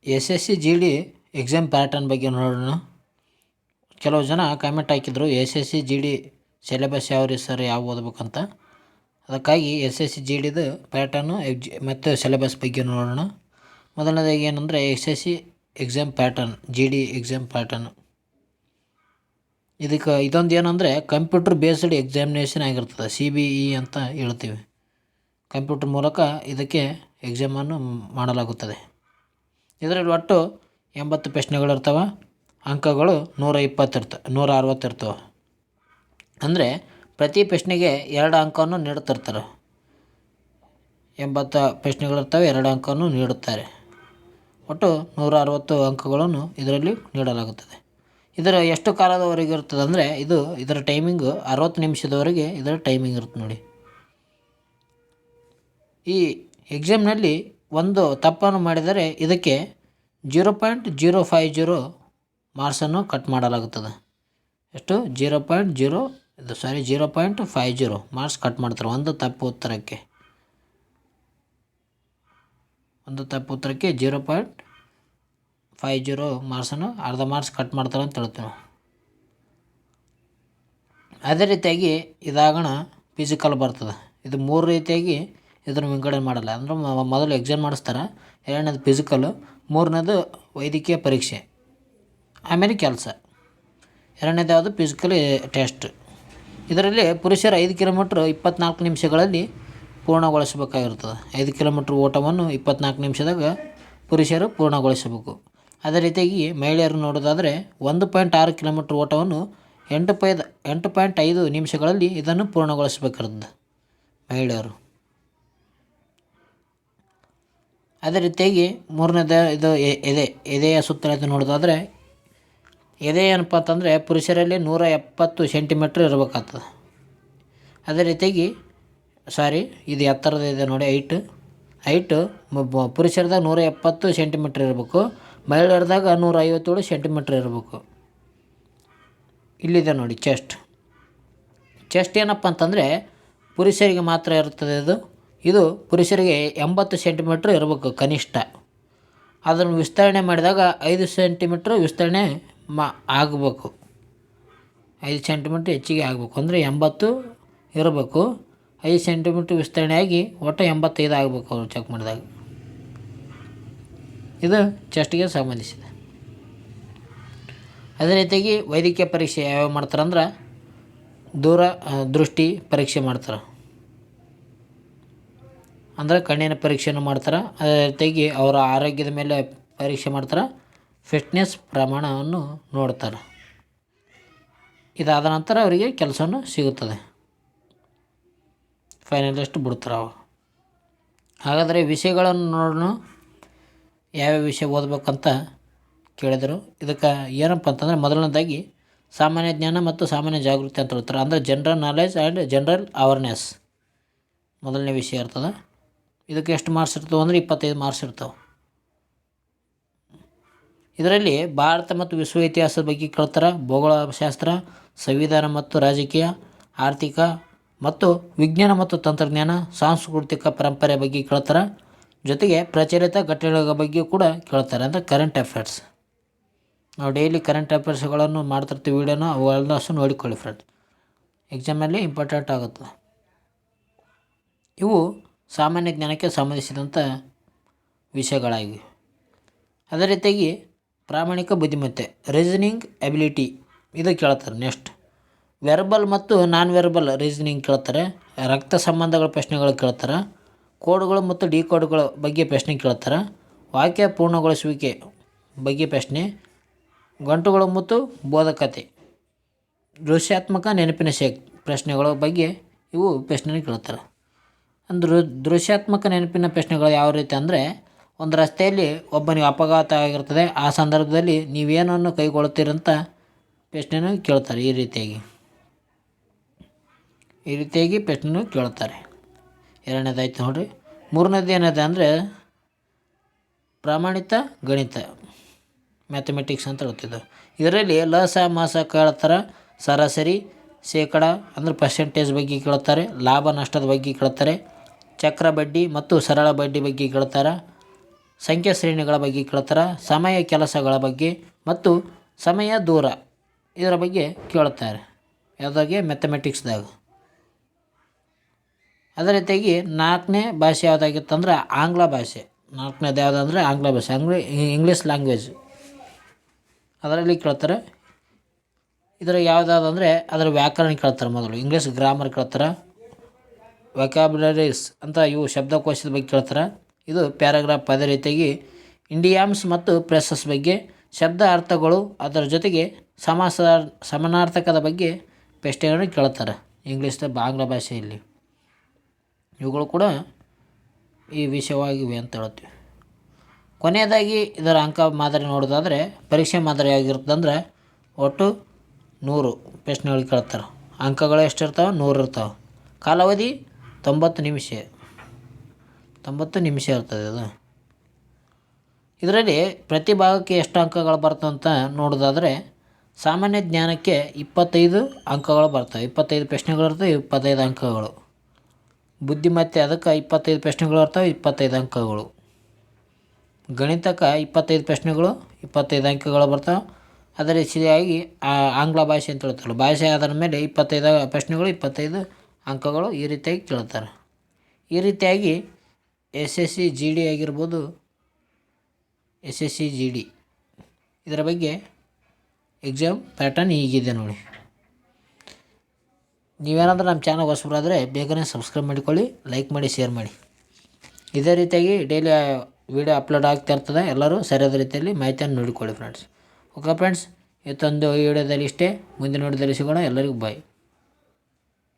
S S C G D exam pattern ಬಗ್ಗೆ ನೋಡೋಣ. ಕೆಲವು ಜನ ಕಾಮೆಂಟ್ ಹಾಕಿದ್ರು, S S C G D syllabus ಯಾವ ರೀ ಸರ್, ಯಾವ ಓದ್ಬೇಕಂತ. ಅದಕ್ಕಾಗಿ ಎಸ್ ಎಸ್ ಸಿ ಜಿ ಡಿದು ಪ್ಯಾಟರ್ನು ಮತ್ತು ಸಿಲೆಬಸ್ ಬಗ್ಗೆ ನೋಡೋಣ. ಮೊದಲನೇದಾಗಿ ಏನಂದರೆ S S C exam pattern, G D exam pattern. ಇದೊಂದು ಏನಂದರೆ ಕಂಪ್ಯೂಟರ್ ಬೇಸ್ಡ್ ಎಕ್ಸಾಮಿನೇಷನ್ ಆಗಿರ್ತದೆ, CBE ಅಂತ ಹೇಳ್ತೀವಿ. ಕಂಪ್ಯೂಟರ್ ಮೂಲಕ ಇದಕ್ಕೆ ಎಕ್ಸಾಮನ್ನು ಮಾಡಲಾಗುತ್ತದೆ. ಇದರಲ್ಲಿ ಒಟ್ಟು 80 ಪ್ರಶ್ನೆಗಳಿರ್ತವೆ. ಅಂಕಗಳು 160 ಇರ್ತವೆ. ಅಂದರೆ ಪ್ರತಿ ಪ್ರಶ್ನೆಗೆ 2 ಅಂಕವನ್ನು ನೀಡುತ್ತಿರ್ತಾರೆ. 80 ಪ್ರಶ್ನೆಗಳಿರ್ತವೆ, 2 ಅಂಕವನ್ನು ನೀಡುತ್ತಾರೆ. ಒಟ್ಟು 160 ಅಂಕಗಳನ್ನು ಇದರಲ್ಲಿ ನೀಡಲಾಗುತ್ತದೆ. ಇದರ ಎಷ್ಟು ಕಾಲದವರೆಗೆ ಇರ್ತದೆ ಅಂದರೆ ಇದರ ಟೈಮಿಂಗು 60 ನಿಮಿಷದವರೆಗೆ ಇದರ ಟೈಮಿಂಗ್ ಇರುತ್ತೆ ನೋಡಿ. ಈ ಎಕ್ಸಾಮ್ನಲ್ಲಿ ಒಂದು ತಪ್ಪನ್ನು ಮಾಡಿದರೆ ಇದಕ್ಕೆ 0.050 ಮಾರ್ಕ್ಸನ್ನು ಕಟ್ ಮಾಡಲಾಗುತ್ತದೆ. ಎಷ್ಟು? 0.50 ಮಾರ್ಕ್ಸ್ ಕಟ್ ಮಾಡ್ತಾರೆ ಒಂದು ತಪ್ಪು ಉತ್ತರಕ್ಕೆ. 0.50 ಮಾರ್ಕ್ಸನ್ನು ಅರ್ಧ ಮಾರ್ಕ್ಸ್ ಕಟ್ ಮಾಡ್ತಾರೆ ಅಂತ ಹೇಳ್ತೀವಿ ನಾವು. ಅದೇ ರೀತಿಯಾಗಿ ಇದಾಗೋಣ ಫಿಸಿಕಲ್ ಬರ್ತದೆ. ಇದು 3 ರೀತಿಯಾಗಿ ಇದನ್ನು ವಿಂಗಡಣೆ ಮಾಡಲ್ಲ. ಅಂದ್ರೆ ಮೊದಲು ಎಕ್ಸಾಮ್ ಮಾಡಿಸ್ತಾರೆ, 2ನೇದು ಫಿಸಿಕಲ್ಲು, 3ನೇದು ವೈದ್ಯಕೀಯ ಪರೀಕ್ಷೆ, ಆಮೇಲೆ ಕೆಲಸ. 2ನೇದು ಯಾವುದು? Physical test. ಇದರಲ್ಲಿ ಪುರುಷರು 5 ಕಿಲೋಮೀಟ್ರ್ 24 ನಿಮಿಷಗಳಲ್ಲಿ ಪೂರ್ಣಗೊಳಿಸಬೇಕಾಗಿರ್ತದೆ. 5 ಕಿಲೋಮೀಟ್ರ್ ಓಟವನ್ನು 24 ನಿಮಿಷದಾಗ ಪುರುಷರು ಪೂರ್ಣಗೊಳಿಸಬೇಕು. ಅದೇ ರೀತಿಯಾಗಿ ಮಹಿಳೆಯರು ನೋಡೋದಾದರೆ 1.6 ಕಿಲೋಮೀಟ್ರ್ ಓಟವನ್ನು 8.5 ನಿಮಿಷಗಳಲ್ಲಿ ಇದನ್ನು ಪೂರ್ಣಗೊಳಿಸಬೇಕಿರ್ತದೆ ಮಹಿಳೆಯರು. ಅದೇ ರೀತಿಯಾಗಿ 3ನೇದು ಇದು ಎದೆಯ ಸುತ್ತಳತೆ ನೋಡೋದಾದರೆ, ಎದೆ ಏನಪ್ಪ ಅಂತಂದರೆ ಪುರುಷರಲ್ಲಿ 170 ಸೆಂಟಿಮೀಟ್ರ್ ಇರಬೇಕಾಗ್ತದೆ. ಅದೇ ರೀತಿಯಾಗಿ ಇದು ಎತ್ತರದ ಇದೆ ನೋಡಿ, ಹೈಟು ಪುರುಷರದಾಗ 170 ಸೆಂಟಿಮೀಟ್ರ್ ಇರಬೇಕು, ಮಹಿಳೆಯರದಾಗ 157 ಸೆಂಟಿಮೀಟ್ರ್ ಇರಬೇಕು. ಇಲ್ಲಿದೆ ನೋಡಿ ಚೆಸ್ಟ್ ಏನಪ್ಪ ಅಂತಂದರೆ ಪುರುಷರಿಗೆ ಮಾತ್ರ ಇರುತ್ತದೆ. ಇದು ಪುರುಷರಿಗೆ 80 ಸೆಂಟಿಮೀಟ್ರ್ ಇರಬೇಕು ಕನಿಷ್ಠ. ಅದನ್ನು ವಿಸ್ತರಣೆ ಮಾಡಿದಾಗ 5 ಸೆಂಟಿಮೀಟ್ರ್ ವಿಸ್ತರಣೆ ಆಗಬೇಕು. 5 ಸೆಂಟಿಮೀಟ್ರ್ ಹೆಚ್ಚಿಗೆ ಆಗಬೇಕು. ಅಂದರೆ 80 ಇರಬೇಕು, 5 ಸೆಂಟಿಮೀಟ್ರ್ ವಿಸ್ತರಣೆ ಆಗಿ ಒಟ್ಟು 85 ಆಗಬೇಕು ಅವರು ಚೆಕ್ ಮಾಡಿದಾಗ. ಇದು ಚೆಸ್ಟ್ಗೆ ಸಂಬಂಧಿಸಿದೆ. ಅದೇ ರೀತಿಯಾಗಿ ವೈದ್ಯಕೀಯ ಪರೀಕ್ಷೆ ಯಾವ್ಯಾವ ಮಾಡ್ತಾರೆ ಅಂದ್ರೆ ದೃಷ್ಟಿ ಪರೀಕ್ಷೆ ಮಾಡ್ತಾರೆ, ಅಂದರೆ ಕಣ್ಣಿನ ಪರೀಕ್ಷೆಯನ್ನು ಮಾಡ್ತಾರೆ. ಅದೇ ರೀತಿಯಾಗಿ ಅವರ ಆರೋಗ್ಯದ ಮೇಲೆ ಪರೀಕ್ಷೆ ಮಾಡ್ತಾರೆ, ಫಿಟ್ನೆಸ್ ಪ್ರಮಾಣವನ್ನು ನೋಡ್ತಾರೆ. ಇದಾದ ನಂತರ ಅವರಿಗೆ ಕೆಲಸವನ್ನು ಸಿಗುತ್ತದೆ, ಫೈನಲಿಸ್ಟ್ ಬಿಡ್ತಾರೆ ಅವರು. ಹಾಗಾದರೆ ವಿಷಯಗಳನ್ನು ನೋಡೋಣ, ಯಾವ್ಯಾವ ವಿಷಯ ಓದಬೇಕಂತ ಕೇಳಿದರು. ಇದಕ್ಕೆ ಏನಪ್ಪ ಅಂತಂದರೆ ಮೊದಲನೇದಾಗಿ ಸಾಮಾನ್ಯ ಜ್ಞಾನ ಮತ್ತು ಸಾಮಾನ್ಯ ಜಾಗೃತಿ ಅಂತ ಹೇಳ್ತಾರೆ. ಅಂದರೆ general knowledge and general awareness ಮೊದಲನೇ ವಿಷಯ ಇರ್ತದೆ. ಇದಕ್ಕೆ ಎಷ್ಟು ಮಾರ್ಕ್ಸ್ ಇರ್ತವೆ ಅಂದರೆ 25 ಮಾರ್ಕ್ಸ್ ಇರ್ತವೆ. ಇದರಲ್ಲಿ ಭಾರತ ಮತ್ತು ವಿಶ್ವ ಇತಿಹಾಸದ ಬಗ್ಗೆ ಕೇಳ್ತಾರೆ, ಭೂಗೋಳಶಾಸ್ತ್ರ, ಸಂವಿಧಾನ ಮತ್ತು ರಾಜಕೀಯ, ಆರ್ಥಿಕ ಮತ್ತು ವಿಜ್ಞಾನ ಮತ್ತು ತಂತ್ರಜ್ಞಾನ, ಸಾಂಸ್ಕೃತಿಕ ಪರಂಪರೆ ಬಗ್ಗೆ ಕೇಳ್ತಾರೆ. ಜೊತೆಗೆ ಪ್ರಚಲಿತ ಘಟನೆಗಳ ಬಗ್ಗೆ ಕೂಡ ಕೇಳ್ತಾರೆ, ಅಂದರೆ ಕರೆಂಟ್ ಅಫೇರ್ಸ್. ನಾವು ಡೈಲಿ ಕರೆಂಟ್ ಅಫೇರ್ಸ್ಗಳನ್ನು ಮಾಡ್ತಿರ್ತೀವಿ ವೀಡಿಯೋನ, ಅವೆಲ್ಲ ನೋಡಿಕೊಳ್ಳಿ ಫ್ರೆಂಡ್ಸ್, ಎಕ್ಸಾಮಲ್ಲಿ ಇಂಪಾರ್ಟೆಂಟ್ ಆಗುತ್ತೆ. ಇವು ಸಾಮಾನ್ಯ ಜ್ಞಾನಕ್ಕೆ ಸಂಬಂಧಿಸಿದಂಥ ವಿಷಯಗಳಾಗಿವೆ. ಅದೇ ರೀತಿಯಾಗಿ ಪ್ರಾಮಾಣಿಕ ಬುದ್ಧಿಮತ್ತೆ, ರೀಸನಿಂಗ್ ಎಬಿಲಿಟಿ, ಇದು ಕೇಳ್ತಾರೆ. ನೆಕ್ಸ್ಟ್ ವೆರ್ಬಲ್ ಮತ್ತು ನಾನ್ ವೆರ್ಬಲ್ ರೀಸನಿಂಗ್ ಕೇಳ್ತಾರೆ. ರಕ್ತ ಸಂಬಂಧಗಳ ಪ್ರಶ್ನೆಗಳು ಕೇಳ್ತಾರೆ. ಕೋಡ್ಗಳು ಮತ್ತು ಡಿಕೋಡ್ಗಳ ಬಗ್ಗೆ ಪ್ರಶ್ನೆ ಕೇಳ್ತಾರೆ. ವಾಕ್ಯ ಪೂರ್ಣಗೊಳಿಸುವಿಕೆ ಬಗ್ಗೆ ಪ್ರಶ್ನೆ, ಗಂಟುಗಳು ಮತ್ತು ಬೋಧಕತೆ, ದೃಶ್ಯಾತ್ಮಕ ನೆನಪಿನ ಪ್ರಶ್ನೆಗಳ ಬಗ್ಗೆ ಇವು ಪ್ರಶ್ನೆ ಕೇಳ್ತಾರೆ. ಅಂದ್ರೆ ದೃಶ್ಯಾತ್ಮಕ ನೆನಪಿನ ಪ್ರಶ್ನೆಗಳು ಯಾವ ರೀತಿ ಅಂದರೆ, ಒಂದು ರಸ್ತೆಯಲ್ಲಿ ಒಬ್ಬನಿಗೆ ಅಪಘಾತ ಆಗಿರ್ತದೆ, ಆ ಸಂದರ್ಭದಲ್ಲಿ ನೀವೇನನ್ನು ಕೈಗೊಳ್ತೀರಂತ ಪ್ರಶ್ನೆನೂ ಕೇಳ್ತಾರೆ. ಈ ರೀತಿಯಾಗಿ ಪ್ರಶ್ನೆನೂ ಕೇಳ್ತಾರೆ. 2ನೇದಾಯ್ತು ನೋಡಿರಿ. 3ನೇದು ಏನಿದೆ ಅಂದರೆ ಪ್ರಮಾಣಿತ ಗಣಿತ, ಮ್ಯಾಥಮೆಟಿಕ್ಸ್ ಅಂತ ಹೇಳ್ತಿದ್ದು. ಇದರಲ್ಲಿ ಲಸ ಮಾಸ ಕೇಳ್ತಾರೆ, ಸರಾಸರಿ, ಶೇಕಡ ಅಂದರೆ ಪರ್ಸೆಂಟೇಜ್ ಬಗ್ಗೆ ಕೇಳ್ತಾರೆ, ಲಾಭ ನಷ್ಟದ ಬಗ್ಗೆ ಕೇಳ್ತಾರೆ, ಚಕ್ರ ಬಡ್ಡಿ ಮತ್ತು ಸರಳ ಬಡ್ಡಿ ಬಗ್ಗೆ ಕೇಳ್ತಾರೆ, ಸಂಖ್ಯಾ ಶ್ರೇಣಿಗಳ ಬಗ್ಗೆ ಕೇಳ್ತಾರೆ, ಸಮಯ ಕೆಲಸಗಳ ಬಗ್ಗೆ ಮತ್ತು ಸಮಯ ದೂರ ಇದರ ಬಗ್ಗೆ ಕೇಳ್ತಾರೆ ಯಾವುದಾಗೆ ಮ್ಯಾಥಮೆಟಿಕ್ಸ್ದಾಗ. ಅದೇ ರೀತಿಯಾಗಿ 4ನೇ ಭಾಷೆ ಯಾವುದಾಗಿತ್ತಂದ್ರೆ ಆಂಗ್ಲ ಭಾಷೆ. 4ನೇದು ಯಾವುದಂದ್ರೆ ಆಂಗ್ಲ ಭಾಷೆ, ಇಂಗ್ಲೀಷ್ ಲ್ಯಾಂಗ್ವೇಜ್ ಅದರಲ್ಲಿ ಕೇಳ್ತಾರೆ. ಇದರ ಯಾವುದಾದಂದರೆ ಅದರ ವ್ಯಾಕರಣ ಕೇಳ್ತಾರೆ. ಮೊದಲು ಇಂಗ್ಲೀಷ್ ಗ್ರಾಮರ್ ಕೇಳ್ತಾರೆ, ವ್ಯಾಕ್ಯಾಬ್ಯುಲರೀಸ್ ಅಂತ ಇವು ಶಬ್ದಕೋಶದ ಬಗ್ಗೆ ಕೇಳ್ತಾರೆ. ಇದು ಪ್ಯಾರಾಗ್ರಾಫ್. ಅದೇ ರೀತಿಯಾಗಿ ಇಂಡಿಯಾಮ್ಸ್ ಮತ್ತು ಪ್ರೆಸಸ್ ಬಗ್ಗೆ, ಶಬ್ದ ಅರ್ಥಗಳು, ಅದರ ಜೊತೆಗೆ ಸಮಾನಾರ್ಥಕದ ಬಗ್ಗೆ ಪ್ರಶ್ನೆಗಳನ್ನು ಕೇಳ್ತಾರೆ ಆಂಗ್ಲ ಭಾಷೆಯಲ್ಲಿ. ಇವುಗಳು ಕೂಡ ಈ ವಿಷಯವಾಗಿವೆ ಅಂತ ಹೇಳ್ತೀವಿ. ಕೊನೆಯದಾಗಿ ಇದರ ಅಂಕ ಮಾದರಿ ನೋಡೋದಾದರೆ ಪರೀಕ್ಷೆ ಮಾದರಿ ಆಗಿರ್ತದಂದ್ರೆ ಒಟ್ಟು 100 ಪ್ರಶ್ನೆಗಳು ಕೇಳ್ತಾರೆ. ಅಂಕಗಳು ಎಷ್ಟಿರ್ತಾವೆ? 100 ಇರ್ತಾವೆ. ಕಾಲಾವಧಿ 90 ನಿಮಿಷ ಇರ್ತದೆ. ಅದು ಇದರಲ್ಲಿ ಪ್ರತಿ ಭಾಗಕ್ಕೆ ಎಷ್ಟು ಅಂಕಗಳು ಬರ್ತವೆ ಅಂತ ನೋಡೋದಾದರೆ ಸಾಮಾನ್ಯ ಜ್ಞಾನಕ್ಕೆ 25 ಅಂಕಗಳು ಬರ್ತವೆ. 25 ಪ್ರಶ್ನೆಗಳು ಇರ್ತವೆ, 25 ಅಂಕಗಳು. ಬುದ್ಧಿಮತ್ತೆ ಅದಕ್ಕೆ 25 ಪ್ರಶ್ನೆಗಳು ಇರ್ತವೆ, 25 ಅಂಕಗಳು. ಗಣಿತಕ್ಕೆ 25 ಪ್ರಶ್ನೆಗಳು, 25 ಅಂಕಗಳು ಬರ್ತವೆ. ಅದೇ ರೀತಿಯಾಗಿ ಆಂಗ್ಲ ಭಾಷೆ ಅಂತ ಹೇಳ್ತಾರಲ್ಲ, ಭಾಷೆ ಆಧಾರದ ಮೇಲೆ 25 ಪ್ರಶ್ನೆಗಳು, 25 ಅಂಕಗಳು ಈ ರೀತಿಯಾಗಿ ಕೇಳ್ತಾರೆ. ಈ ರೀತಿಯಾಗಿ SSC GD ಆಗಿರ್ಬೋದು, SSC GD ಇದರ ಬಗ್ಗೆ ಎಕ್ಸಾಮ್ ಪ್ಯಾಟರ್ನ್ ಹೀಗಿದೆ ನೋಡಿ. ನೀವೇನಾದರೂ ನಮ್ಮ ಚಾನಲ್ ಹೊಸಬರಾದರೆ ಬೇಗನೆ ಸಬ್ಸ್ಕ್ರೈಬ್ ಮಾಡಿಕೊಳ್ಳಿ, ಲೈಕ್ ಮಾಡಿ, ಶೇರ್ ಮಾಡಿ. ಇದೇ ರೀತಿಯಾಗಿ ಡೈಲಿ ವಿಡಿಯೋ ಅಪ್ಲೋಡ್ ಆಗ್ತಾ ಇರ್ತದೆ. ಎಲ್ಲರೂ ಸರಿಯಾದ ರೀತಿಯಲ್ಲಿ ಮಾಹಿತಿಯನ್ನು ನೋಡಿಕೊಳ್ಳಿ ಫ್ರೆಂಡ್ಸ್. ಓಕೆ ಫ್ರೆಂಡ್ಸ್, ಇವತ್ತೊಂದು ವಿಡಿಯೋದಲ್ಲಿ ಇಷ್ಟೇ. ಮುಂದಿನ ವಿಡಿಯೋದಲ್ಲಿ ಸಿಗೋಣ. ಎಲ್ಲರಿಗೂ ಬಾಯ್.